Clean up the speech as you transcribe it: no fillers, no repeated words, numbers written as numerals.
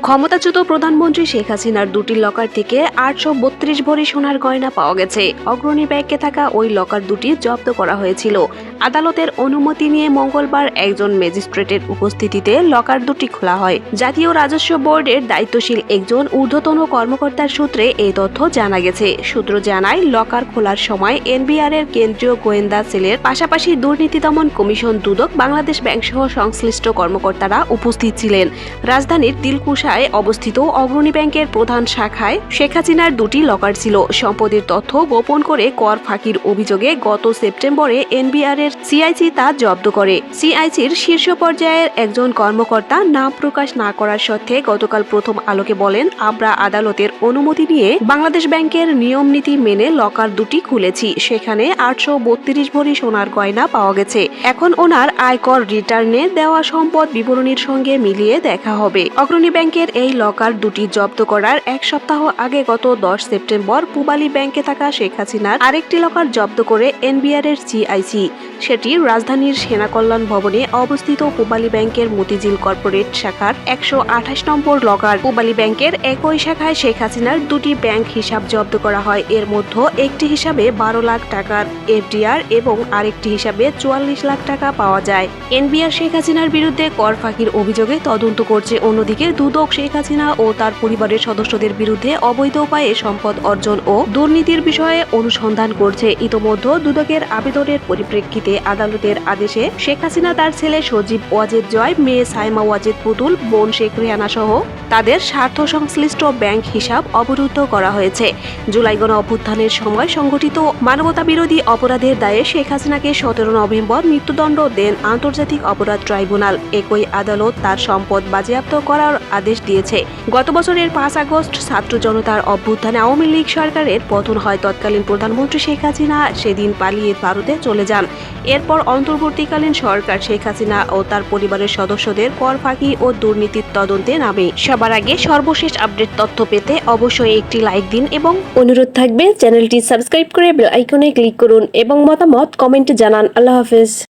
ক্ষমতাচ্যুত প্রধানমন্ত্রী শেখ হাসিনার দুটি লকার থেকে 832 ভরি সোনার গয়না পাওয়া গেছে। অগ্রণী ব্যাংকে থাকা ওই লকার দুটি জব্দ করা হয়েছিল। আদালতের অনুমতি নিয়ে মঙ্গলবার একজন ম্যাজিস্ট্রেটের উপস্থিতিতে লকার দুটি খোলা হয়। জাতীয় রাজস্ব বোর্ডের দায়িত্বশীল একজন ঊর্ধ্বতন কর্মকর্তার সূত্রে এই তথ্য জানা গেছে। সূত্র জানায়, লকার খোলার সময় এনবিআর এর কেন্দ্রীয় গোয়েন্দা সেলের পাশাপাশি দুর্নীতি দমন কমিশন দুদক, বাংলাদেশ ব্যাংক সহ সংশ্লিষ্ট কর্মকর্তারা উপস্থিত ছিলেন। রাজধানীর দিলকুশায় অবস্থিত অগ্রণী ব্যাংকের প্রধান শাখায় শেখ হাসিনার দুটি লকার ছিল। সম্পদের তথ্য গোপন করে কর ফাঁকির অভিযোগে গত সেপ্টেম্বরে এনবিআর এর সিআইসি তা জব্দ করে। সিআইসির শীর্ষ পর্যায়ের একজন কর্মকর্তা নাম প্রকাশ না করার সত্ত্বে গতকাল প্রথম আলোকে বলেন, আমরা আদালতের অনুমতি নিয়ে বাংলাদেশ ব্যাংকের নিয়ম নীতি মেনে লকার দুটি খুলেছি। সেখানে 832 ভরি সোনার গয়না পাওয়া গেছে। এখন ওনার আয়কর রিটার্নে দেওয়া সম্পদ বিবরণীর সঙ্গে মিলিয়ে দেখা হবে। অগ্রণী ব্যাংকের এই লকার দুটি জব্দ করার এক সপ্তাহ আগে গত 10 সেপ্টেম্বর পূবালী ব্যাংকে থাকা শেখ হাসিনার আরেকটি লকার জব্দ করে এনবিআর এর সিআইসি। সেটি রাজধানীর সেনা কল্যাণ ভবনে অবস্থিত পূবালী ব্যাংকের মতিঝিল কর্পোরেট শাখার 128 নম্বর লকার। পূবালী ব্যাংকের একই শাখায় শেখ হাসিনার দুটি ব্যাংক হিসাব জব্দ করা হয়। এর মধ্যে একটি হিসাবে 12 লাখ টাকার এফডিআর এবং আরেকটি হিসাবে 44 লাখ টাকা পাওয়া যায়। এনবিআর শেখ হাসিনার বিরুদ্ধে কর ফাঁকির অভিযোগে তদন্ত করছে। অন্যদিকে দুদক শেখ হাসিনা ও তার পরিবারের সদস্যদের বিরুদ্ধে অবৈধ উপায়ে সম্পদ অর্জন ও দুর্নীতির বিষয়ে অনুসন্ধান করছে। ইতোমধ্যে দুদকের আবেদনের পরিপ্রেক্ষিতে আদালতের আদেশে শেখ হাসিনা, তার ছেলে সজীব ওয়াজেদ জয়, মেয়ে সাইমা ওয়াজেদ পুতুল, বোন শেখ রেহানা সহ তাদের স্বার্থ সংশ্লিষ্ট ব্যাংক হিসাব অবরুদ্ধ করা হয়েছে। জুলাই গণ অভ্যুত্থানের সময় সংঘটিত মানবতা বিরোধী অপরাধের দায়ে শেখ হাসিনাকে 17 নভেম্বর মৃত্যুদণ্ড দেন আন্তর্জাতিক অপরাধ ট্রাইব্যুনাল। একই আদালত তার সম্পদ বাজেয়াপ্ত করার আদেশ দিয়েছে। গত বছরের 5 আগস্ট ছাত্র জনতার অভ্যুত্থানে আওয়ামী লীগ সরকারের পতন হয়। তৎকালীন প্রধানমন্ত্রী শেখ হাসিনা সেদিন পালিয়ে ভারতে চলে যান। এরপর অন্তর্বর্তীকালীন সরকার শেখ হাসিনা ও তার পরিবারের সদস্যদের কর ফাঁকি ও দুর্নীতির তদন্তে নামে। সবার আগে সর্বশেষ আপডেট তথ্য পেতে অবশ্যই একটি লাইক দিন এবং অনুরোধ থাকবে চ্যানেলটি সাবস্ক্রাইব করে বেল আইকনে ক্লিক করুন এবং মতামত কমেন্টে জানান। আল্লাহ হাফেজ।